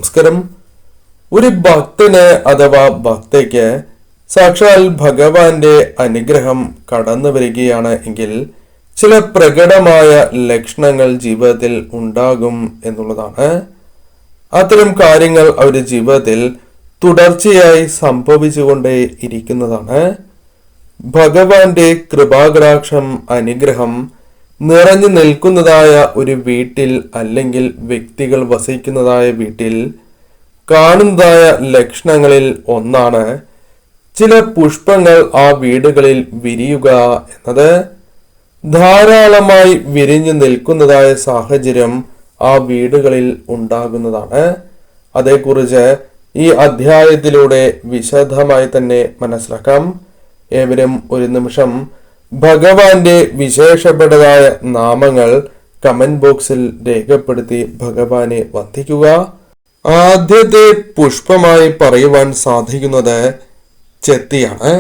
നമസ്കാരം. ഒരു ഭക്തന് അഥവാ ഭക്തയ്ക്ക് സാക്ഷാൽ ഭഗവാന്റെ അനുഗ്രഹം കടന്നു വരികയാണ് എങ്കിൽ ചില പ്രകടമായ ലക്ഷണങ്ങൾ ജീവിതത്തിൽ ഉണ്ടാകും എന്നുള്ളതാണ്. അത്തരം കാര്യങ്ങൾ അവരുടെ ജീവിതത്തിൽ തുടർച്ചയായി സംഭവിച്ചുകൊണ്ടേ ഇരിക്കുന്നതാണ്. ഭഗവാന്റെ കൃപാകടാക്ഷം അനുഗ്രഹം നിറഞ്ഞു നിൽക്കുന്നതായ ഒരു വീട്ടിൽ അല്ലെങ്കിൽ വ്യക്തികൾ വസിക്കുന്നതായ വീട്ടിൽ കാണുന്നതായ ലക്ഷണങ്ങളിൽ ഒന്നാണ് ചില പുഷ്പങ്ങൾ ആ വീടുകളിൽ വിരിയുക എന്നത്. ധാരാളമായി വിരിഞ്ഞു നിൽക്കുന്നതായ സാഹചര്യം ആ വീടുകളിൽ ഉണ്ടാകുന്നതാണ്. അതേക്കുറിച്ച് ഈ അധ്യായത്തിലൂടെ വിശദമായി തന്നെ മനസ്സിലാക്കാം. ഏവരും ഒരു നിമിഷം ഭഗവാന്റെ വിശേഷപ്പെട്ടതായ നാമങ്ങൾ കമന്റ് ബോക്സിൽ രേഖപ്പെടുത്തി ഭഗവാനെ വന്ദിക്കുക. ആദ്യത്തെ പുഷ്പമായി പറയുവാൻ സാധിക്കുന്നത് ചെത്തിയാണ്.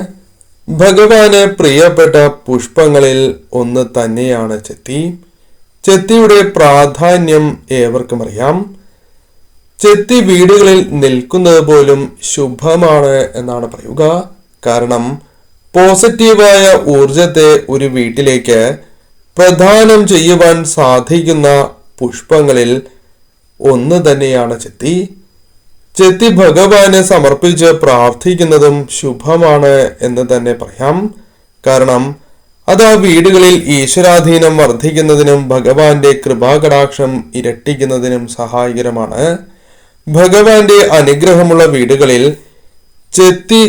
ഭഗവാന് പ്രിയപ്പെട്ട പുഷ്പങ്ങളിൽ ഒന്ന് തന്നെയാണ് ചെത്തി. ചെത്തിയുടെ പ്രാധാന്യം ഏവർക്കും അറിയാം. ചെത്തി വീടുകളിൽ നിൽക്കുന്നത് പോലും ശുഭമാണ് എന്നാണ് പറയുക. കാരണം പോസിറ്റീവായ ഊർജത്തെ ഒരു വീട്ടിലേക്ക് പ്രദാനം ചെയ്യുവാൻ സാധിക്കുന്ന പുഷ്പങ്ങളിൽ ഒന്ന് തന്നെയാണ് ചെത്തി. ചെത്തി ഭഗവാനെ സമർപ്പിച്ച് പ്രാർത്ഥിക്കുന്നതും ശുഭമാണ് എന്ന് തന്നെ പറയാം. കാരണം അത് ആ വീടുകളിൽ ഈശ്വരാധീനം വർദ്ധിക്കുന്നതിനും ഭഗവാന്റെ കൃപാകടാക്ഷം ഇരട്ടിക്കുന്നതിനും സഹായകരമാണ്. ഭഗവാന്റെ അനുഗ്രഹമുള്ള വീടുകളിൽ ചെത്തി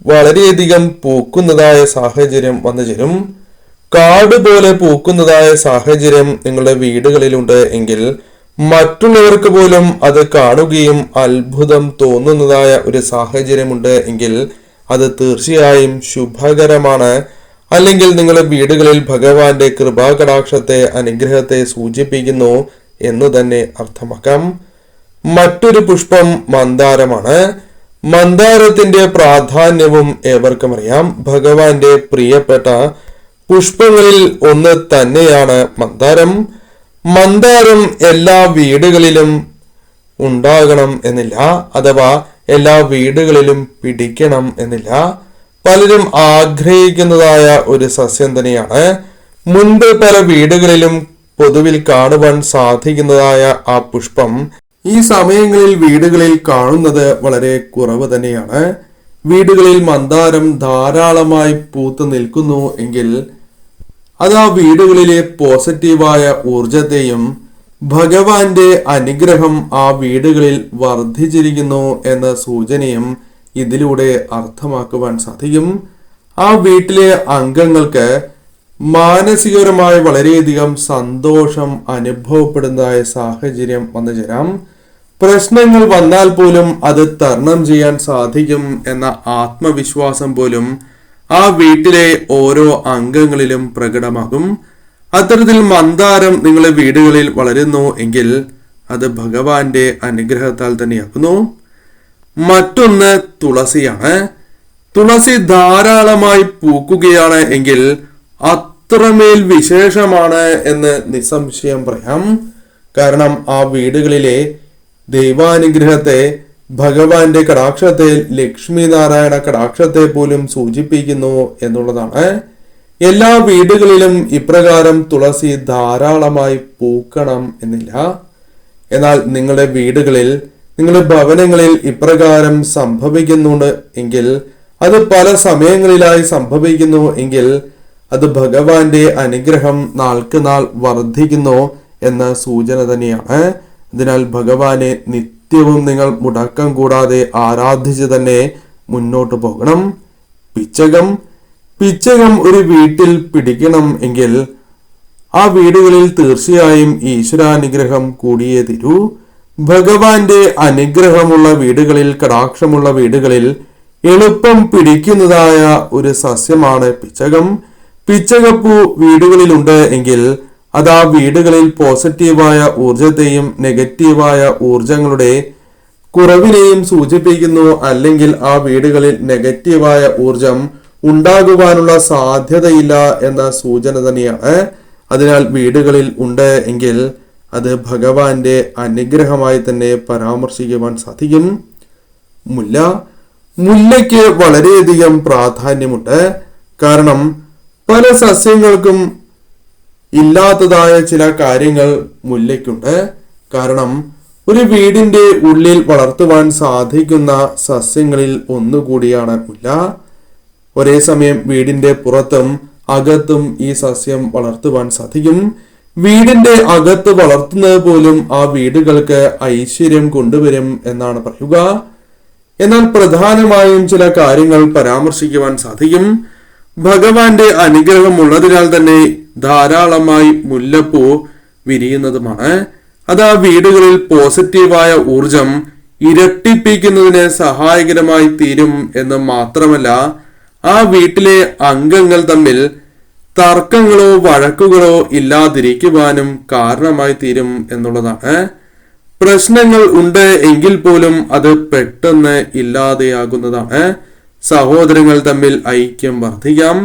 വളരെയധികം പൂക്കുന്നതായ സാഹചര്യം വന്നു ചേരും. കാട് പോലെ പൂക്കുന്നതായ സാഹചര്യം നിങ്ങളുടെ വീടുകളിലുണ്ട് എങ്കിൽ മറ്റുള്ളവർക്ക് പോലും അത് കാണുകയും അത്ഭുതം തോന്നുന്നതായ ഒരു സാഹചര്യമുണ്ട് എങ്കിൽ അത് തീർച്ചയായും ശുഭകരമാണ്. അല്ലെങ്കിൽ നിങ്ങളുടെ വീടുകളിൽ ഭഗവാന്റെ കൃപാകടാക്ഷത്തെ അനുഗ്രഹത്തെ സൂചിപ്പിക്കുന്നു എന്ന് തന്നെ അർത്ഥമാക്കാം. മറ്റൊരു പുഷ്പം മന്ദാരമാണ്. മന്ദാരത്തിന്റെ പ്രാധാന്യവും ഏവർക്കും അറിയാം. ഭഗവാന്റെ പ്രിയപ്പെട്ട പുഷ്പങ്ങളിൽ ഒന്ന് തന്നെയാണ് മന്ദാരം. മന്ദാരം എല്ലാ വീടുകളിലും ഉണ്ടാകണം എന്നില്ല, അഥവാ എല്ലാ വീടുകളിലും പിടിക്കണം എന്നില്ല. പലരും ആഗ്രഹിക്കുന്നതായ ഒരു സസ്യം തന്നെയാണ്. മുൻപ് പല വീടുകളിലും പൊതുവിൽ കാണുവാൻ സാധിക്കുന്നതായ ആ പുഷ്പം ഈ സമയങ്ങളിൽ വീടുകളിൽ കാണുന്നത് വളരെ കുറവ് തന്നെയാണ്. വീടുകളിൽ മന്ദാരം ധാരാളമായി പൂത്തു നിൽക്കുന്നു എങ്കിൽ അത് ആ വീടുകളിലെ പോസിറ്റീവായ ഊർജത്തെയും ഭഗവാന്റെ അനുഗ്രഹം ആ വീടുകളിൽ വർദ്ധിച്ചിരിക്കുന്നു എന്ന സൂചനയും ഇതിലൂടെ അർത്ഥമാക്കുവാൻ സാധിക്കും. ആ വീട്ടിലെ അംഗങ്ങൾക്ക് മാനസികപരമായി വളരെയധികം സന്തോഷം അനുഭവപ്പെടുന്നതായ സാഹചര്യം വന്നു ചേരാം. പ്രശ്നങ്ങൾ വന്നാൽ പോലും അത് തരണം ചെയ്യാൻ സാധിക്കും എന്ന ആത്മവിശ്വാസം പോലും ആ വീട്ടിലെ ഓരോ അംഗങ്ങളിലും പ്രകടമാകും. അത്തരത്തിൽ മന്ദാരം നിങ്ങളുടെ വീടുകളിൽ വളരുന്നു എങ്കിൽ അത് ഭഗവാന്റെ അനുഗ്രഹത്താൽ തന്നെയാകുന്നു. മറ്റൊന്ന് തുളസിയാണ്. തുളസി ധാരാളമായി പൂക്കുകയാണ് എങ്കിൽ അത്രമേൽ വിശേഷമാണ് എന്ന് നിസ്സംശയം പറയാം. കാരണം ആ വീടുകളിലെ ദൈവാനുഗ്രഹത്തെ, ഭഗവാന്റെ കടാക്ഷത്തെ, ലക്ഷ്മി നാരായണ കടാക്ഷത്തെ പോലും സൂചിപ്പിക്കുന്നു എന്നുള്ളതാണ്. എല്ലാ വീടുകളിലും ഇപ്രകാരം തുളസി ധാരാളമായി പൂക്കണം എന്നില്ല. എന്നാൽ നിങ്ങളുടെ വീടുകളിൽ, നിങ്ങളുടെ ഭവനങ്ങളിൽ ഇപ്രകാരം സംഭവിക്കുന്നുണ്ട് എങ്കിൽ, അത് പല സമയങ്ങളിലായി സംഭവിക്കുന്നു എങ്കിൽ അത് ഭഗവാന്റെ അനുഗ്രഹം നാൾക്ക് നാൾ വർദ്ധിക്കുന്നു എന്ന സൂചന തന്നെയാണ്. അതിനാൽ ഭഗവാനെ നിത്യവും നിങ്ങൾ മുടക്കം കൂടാതെ ആരാധിച്ച് തന്നെ മുന്നോട്ട് പോകണം. പിച്ചകം ഒരു വീട്ടിൽ പിടിക്കണം എങ്കിൽ ആ വീടുകളിൽ തീർച്ചയായും ഈശ്വരാനുഗ്രഹം കൂടിയേ തീരൂ. ഭഗവാന്റെ അനുഗ്രഹമുള്ള വീടുകളിൽ, കടാക്ഷമുള്ള വീടുകളിൽ എളുപ്പം പിടിക്കുന്നതായ ഒരു സസ്യമാണ് പിച്ചകം. പിച്ചകപ്പൂ വീടുകളിലുണ്ട് എങ്കിൽ അത് ആ വീടുകളിൽ പോസിറ്റീവായ ഊർജത്തെയും നെഗറ്റീവായ ഊർജങ്ങളുടെ കുറവിനെയും സൂചിപ്പിക്കുന്നു. അല്ലെങ്കിൽ ആ വീടുകളിൽ നെഗറ്റീവായ ഊർജം ഉണ്ടാകുവാനുള്ള സാധ്യതയില്ല എന്ന സൂചന തന്നെയാണ്. അതിനാൽ വീടുകളിൽ ഉണ്ട് എങ്കിൽ അത് ഭഗവാന്റെ അനുഗ്രഹമായി തന്നെ പരാമർശിക്കുവാൻ സാധിക്കും. മുല്ലയ്ക്ക് വളരെയധികം പ്രാധാന്യമുണ്ട്. കാരണം പല സസ്യങ്ങൾക്കും ഇല്ലാത്തതായ ചില കാര്യങ്ങൾ മുല്ലയ്ക്കുണ്ട്. കാരണം ഒരു വീടിന്റെ ഉള്ളിൽ വളർത്തുവാൻ സാധിക്കുന്ന സസ്യങ്ങളിൽ ഒന്നുകൂടിയാണ് മുല്ല. ഒരേ സമയം വീടിന്റെ പുറത്തും അകത്തും ഈ സസ്യം വളർത്തുവാൻ സാധിക്കും. വീടിന്റെ അകത്ത് വളർത്തുന്നത് പോലും ആ വീടുകൾക്ക് ഐശ്വര്യം കൊണ്ടുവരും എന്നാണ് പറയുക. എന്നാൽ പ്രധാനമായും ചില കാര്യങ്ങൾ പരാമർശിക്കുവാൻ സാധിക്കും. ഭഗവാന്റെ അനുഗ്രഹം ഉള്ളതിനാൽ തന്നെ ധാരാളമായി മുല്ലപ്പൂ വിരിയുന്നതുമാണ്. അത് ആ വീടുകളിൽ പോസിറ്റീവായ ഊർജം ഇരട്ടിപ്പിക്കുന്നതിന് സഹായകരമായി തീരും എന്ന് മാത്രമല്ല, ആ വീട്ടിലെ അംഗങ്ങൾ തമ്മിൽ തർക്കങ്ങളോ വഴക്കുകളോ ഇല്ലാതിരിക്കുവാനും കാരണമായി തീരും എന്നുള്ളതാണ്. പ്രശ്നങ്ങൾ ഉണ്ട് എങ്കിൽ പോലും അത് പെട്ടെന്ന് ഇല്ലാതെയാകുന്നതാണ്. സഹോദരങ്ങൾ തമ്മിൽ ഐക്യം വർദ്ധിക്കാം,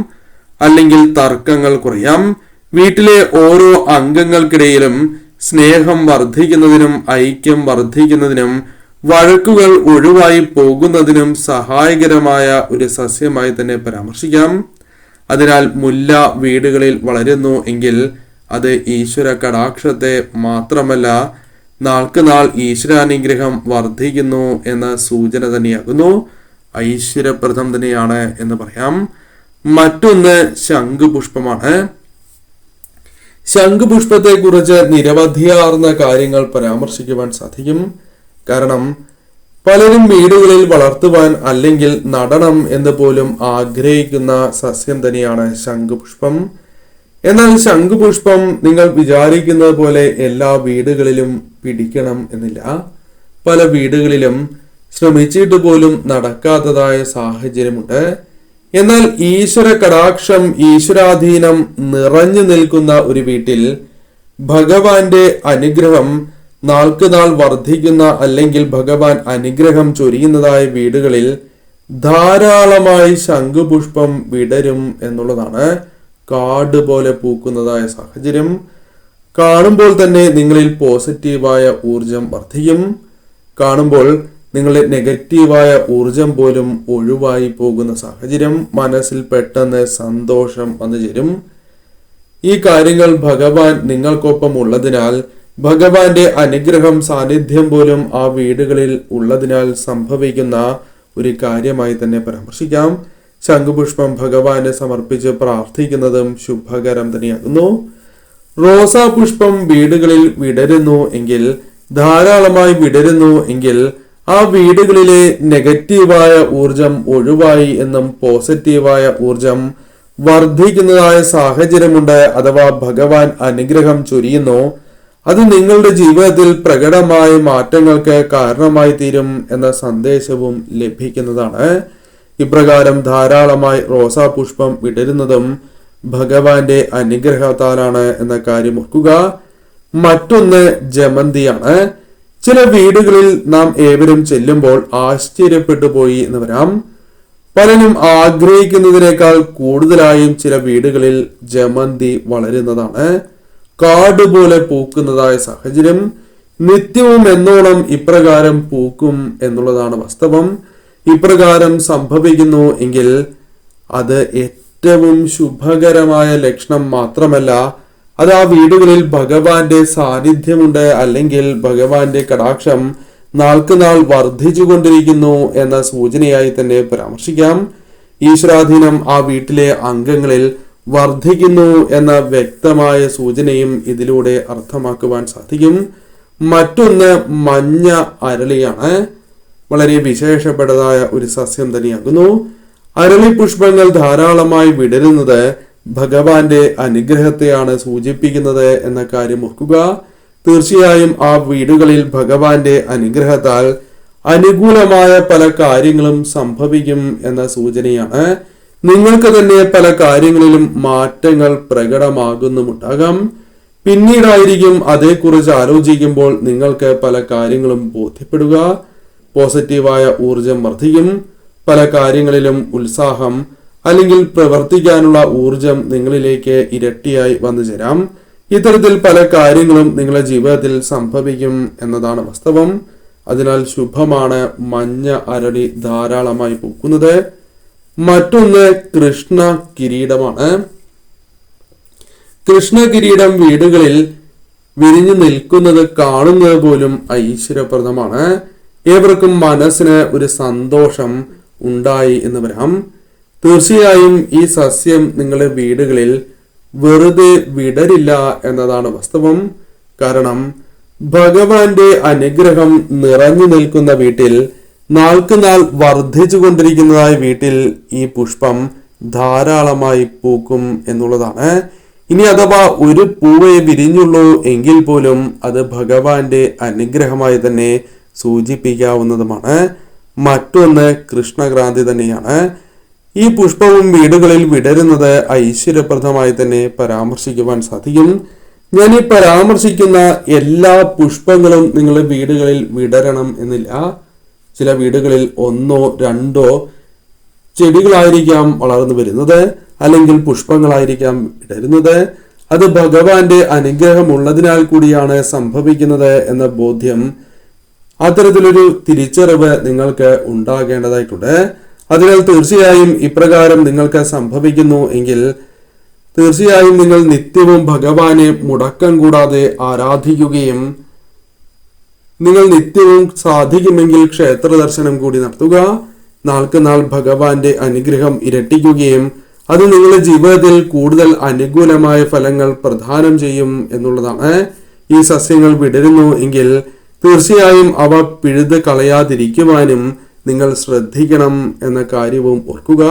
അല്ലെങ്കിൽ തർക്കങ്ങൾ കുറയാം. വീട്ടിലെ ഓരോ അംഗങ്ങൾക്കിടയിലും സ്നേഹം വർദ്ധിക്കുന്നതിനും ഐക്യം വർദ്ധിക്കുന്നതിനും വഴക്കുകൾ ഒഴിവായി പോകുന്നതിനും സഹായകരമായ ഒരു സസ്യമായി തന്നെ പരാമർശിക്കാം. അതിനാൽ മുല്ല വീടുകളിൽ വളരുന്നു എങ്കിൽ അത് ഈശ്വര കടാക്ഷത്തെ മാത്രമല്ല, നാൾക്ക് നാൾ ഈശ്വരാനുഗ്രഹം വർദ്ധിക്കുന്നു എന്ന സൂചന തന്നെയാകുന്നു. ഐശ്വര്യപ്രദം തന്നെയാണ് എന്ന് പറയാം. മറ്റൊന്ന് ശംഖുപുഷ്പമാണ്. ശംഖുപുഷ്പത്തെ കുറിച്ച് നിരവധിയാർന്ന കാര്യങ്ങൾ പരാമർശിക്കുവാൻ സാധിക്കും. കാരണം പലരും വീടുകളിൽ വളർത്തുവാൻ അല്ലെങ്കിൽ നടണം എന്ന് പോലും ആഗ്രഹിക്കുന്ന സസ്യം തന്നെയാണ് ശംഖുപുഷ്പം. എന്നാൽ ശംഖുപുഷ്പം നിങ്ങൾ വിചാരിക്കുന്നത് പോലെ എല്ലാ വീടുകളിലും പിടിക്കണം എന്നില്ല. പല വീടുകളിലും ശ്രമിച്ചിട്ട് പോലും നടക്കാത്തതായ സാഹചര്യമുണ്ട്. എന്നാൽ ഈശ്വര കടാക്ഷം, ഈശ്വരാധീനം നിറഞ്ഞു നിൽക്കുന്ന ഒരു വീട്ടിൽ ഭഗവാന്റെ അനുഗ്രഹം നാൾക്ക് നാൾ വർദ്ധിക്കുന്ന അല്ലെങ്കിൽ ഭഗവാൻ അനുഗ്രഹം ചൊരിയുന്നതായ വീടുകളിൽ ധാരാളമായി ശംഖുപുഷ്പം വിടരും എന്നുള്ളതാണ്. കാട് പോലെ പൂക്കുന്നതായ സാഹചര്യം കാണുമ്പോൾ തന്നെ നിങ്ങളിൽ പോസിറ്റീവായ ഊർജം വർദ്ധിക്കും. കാണുമ്പോൾ നിങ്ങളുടെ നെഗറ്റീവായ ഊർജം പോലും ഒഴിവായി പോകുന്ന സാഹചര്യം, മനസ്സിൽ പെട്ടെന്ന് സന്തോഷം വന്നു ചേരും. ഈ കാര്യങ്ങൾ ഭഗവാൻ നിങ്ങൾക്കൊപ്പം ഉള്ളതിനാൽ, ഭഗവാന്റെ അനുഗ്രഹം സാന്നിധ്യം പോലും ആ വീടുകളിൽ ഉള്ളതിനാൽ സംഭവിക്കുന്ന ഒരു കാര്യമായി തന്നെ പരാമർശിക്കാം. ശംഖുപുഷ്പം ഭഗവാന് സമർപ്പിച്ച് പ്രാർത്ഥിക്കുന്നതും ശുഭകരം തന്നെയാകുന്നു. റോസാ പുഷ്പം വീടുകളിൽ വിടരുന്നു എങ്കിൽ, ധാരാളമായി വിടരുന്നു എങ്കിൽ, ആ വീടുകളിലെ നെഗറ്റീവായ ഊർജം ഒഴിവായി എന്നും പോസിറ്റീവായ ഊർജം വർദ്ധിക്കുന്നതായ സാഹചര്യമുണ്ട്. അഥവാ ഭഗവാൻ അനുഗ്രഹം ചൊരിയുന്നു. അത് നിങ്ങളുടെ ജീവിതത്തിൽ പ്രകടമായ മാറ്റങ്ങൾക്ക് കാരണമായി തീരും എന്ന സന്ദേശവും ലഭിക്കുന്നതാണ്. ഇപ്രകാരം ധാരാളമായി റോസാ പുഷ്പം വിടരുന്നതും ഭഗവാന്റെ അനുഗ്രഹത്താലാണ് എന്ന കാര്യം ഓർക്കുക. മറ്റൊന്ന് ജമന്തിയാണ്. ചില വീടുകളിൽ നാം ഏവരും ചെല്ലുമ്പോൾ ആശ്ചര്യപ്പെട്ടു പോയി എന്ന് വരാം. പലരും ആഗ്രഹിക്കുന്നതിനേക്കാൾ കൂടുതലായും ചില വീടുകളിൽ ജമന്തി വളരുന്നതാണ്. കാട് പോലെ പൂക്കുന്നതായ സാഹചര്യം നിത്യവും എന്നോണം ഇപ്രകാരം പൂക്കും എന്നുള്ളതാണ് വാസ്തവം. ഇപ്രകാരം സംഭവിക്കുന്നു എങ്കിൽ അത് ഏറ്റവും ശുഭകരമായ ലക്ഷണം മാത്രമല്ല, അത് ആ വീടുകളിൽ ഭഗവാന്റെ സാന്നിധ്യമുണ്ട്, അല്ലെങ്കിൽ ഭഗവാന്റെ കടാക്ഷം നാൾക്ക് നാൾ വർദ്ധിച്ചു കൊണ്ടിരിക്കുന്നു എന്ന സൂചനയായി തന്നെ പരാമർശിക്കാം. ഈശ്വരാധീനം ആ വീട്ടിലെ അംഗങ്ങളിൽ വർദ്ധിക്കുന്നു എന്ന വ്യക്തമായ സൂചനയും ഇതിലൂടെ അർത്ഥമാക്കുവാൻ സാധിക്കും. മറ്റൊന്ന് മഞ്ഞ അരളിയാണ്. വളരെ വിശേഷപ്പെട്ടതായ ഒരു സസ്യം തന്നെയാകുന്നു. അരളി പുഷ്പങ്ങൾ ധാരാളമായി വിടരുന്നത് ഭഗവാന്റെ അനുഗ്രഹത്തെയാണ് സൂചിപ്പിക്കുന്നത് എന്ന കാര്യം ഓർക്കുക. തീർച്ചയായും ആ വീടുകളിൽ ഭഗവാന്റെ അനുഗ്രഹത്താൽ അനുകൂലമായ പല കാര്യങ്ങളും സംഭവിക്കും എന്ന സൂചനയാണ്. നിങ്ങൾക്ക് തന്നെ പല കാര്യങ്ങളിലും മാറ്റങ്ങൾ പ്രകടമാകുന്നുമുണ്ടാകാം. പിന്നീടായിരിക്കും അതേക്കുറിച്ച് ആലോചിക്കുമ്പോൾ നിങ്ങൾക്ക് പല കാര്യങ്ങളും ബോധ്യപ്പെടുക. പോസിറ്റീവായ ഊർജം വർദ്ധിക്കും. പല കാര്യങ്ങളിലും ഉത്സാഹം അല്ലെങ്കിൽ പ്രവർത്തിക്കാനുള്ള ഊർജം നിങ്ങളിലേക്ക് ഇരട്ടിയായി വന്നു ചേരാം. ഇത്തരത്തിൽ പല കാര്യങ്ങളും നിങ്ങളുടെ ജീവിതത്തിൽ സംഭവിക്കും എന്നതാണ് വാസ്തവം. അതിനാൽ ശുഭമാണ് മഞ്ഞ അരളി ധാരാളമായി പൂക്കുന്നത്. മറ്റൊന്ന് കൃഷ്ണ കിരീടമാണ്. കൃഷ്ണ കിരീടം വീടുകളിൽ വിരിഞ്ഞു നിൽക്കുന്നത് കാണുന്നത് പോലും ഐശ്വര്യപ്രദമാണ്. ഏവർക്കും മനസ്സിന് ഒരു സന്തോഷം ഉണ്ടായി എന്ന് വരാം. തീർച്ചയായും ഈ സസ്യം നിങ്ങളുടെ വീടുകളിൽ വെറുതെ വിടരില്ല എന്നതാണ് വാസ്തവം. കാരണം ഭഗവാന്റെ അനുഗ്രഹം നിറഞ്ഞു നിൽക്കുന്ന വീട്ടിൽ, നാൾക്കുനാൾ വർദ്ധിച്ചു കൊണ്ടിരിക്കുന്നതായ വീട്ടിൽ ഈ പുഷ്പം ധാരാളമായി പൂക്കും എന്നുള്ളതാണ്. ഇനി അഥവാ ഒരു പൂവേ വിരിഞ്ഞുള്ളൂ എങ്കിൽ പോലും അത് ഭഗവാന്റെ അനുഗ്രഹമായി തന്നെ സൂചിപ്പിക്കാവുന്നതുമാണ്. മറ്റൊന്ന് കൃഷ്ണക്രാന്തി തന്നെയാണ്. ഈ പുഷ്പവും വീടുകളിൽ വിടരുന്നത് ഐശ്വര്യപ്രദമായി തന്നെ പരാമർശിക്കുവാൻ സാധിക്കും. ഞാൻ ഈ പരാമർശിക്കുന്ന എല്ലാ പുഷ്പങ്ങളും നിങ്ങളുടെ വീടുകളിൽ വിടരണം എന്നില്ല. ചില വീടുകളിൽ 1 or 2 ചെടികളായിരിക്കാം വളർന്നു വരുന്നത്, അല്ലെങ്കിൽ പുഷ്പങ്ങളായിരിക്കാം വിടരുന്നത്. അത് ഭഗവാന്റെ അനുഗ്രഹം ഉള്ളതിനാൽ കൂടിയാണ് സംഭവിക്കുന്നത് എന്ന ബോധ്യം, അത്തരത്തിലൊരു തിരിച്ചറിവ് നിങ്ങൾക്ക് ഉണ്ടാകേണ്ടതായിട്ടുണ്ട്. അതിനാൽ തീർച്ചയായും ഇപ്രകാരം നിങ്ങൾക്ക് സംഭവിക്കുന്നു എങ്കിൽ തീർച്ചയായും നിങ്ങൾ നിത്യവും ഭഗവാനെ മുടക്കം കൂടാതെ ആരാധിക്കുകയും, നിങ്ങൾ നിത്യവും സാധിക്കുമെങ്കിൽ ക്ഷേത്ര ദർശനം കൂടി നടത്തുക. നാൾക്കുനാൾ ഭഗവാന്റെ അനുഗ്രഹം ഇരട്ടിക്കുകയും അത് നിങ്ങളുടെ ജീവിതത്തിൽ കൂടുതൽ അനുകൂലമായ ഫലങ്ങൾ പ്രദാനം ചെയ്യും എന്നുള്ളതാണ്. ഈ സസ്യങ്ങൾ വിടരുന്നു എങ്കിൽ തീർച്ചയായും അവ പിഴുത് കളയാതിരിക്കുവാനും നിങ്ങൾ ശ്രദ്ധിക്കണം എന്ന കാര്യവും ഓർക്കുക.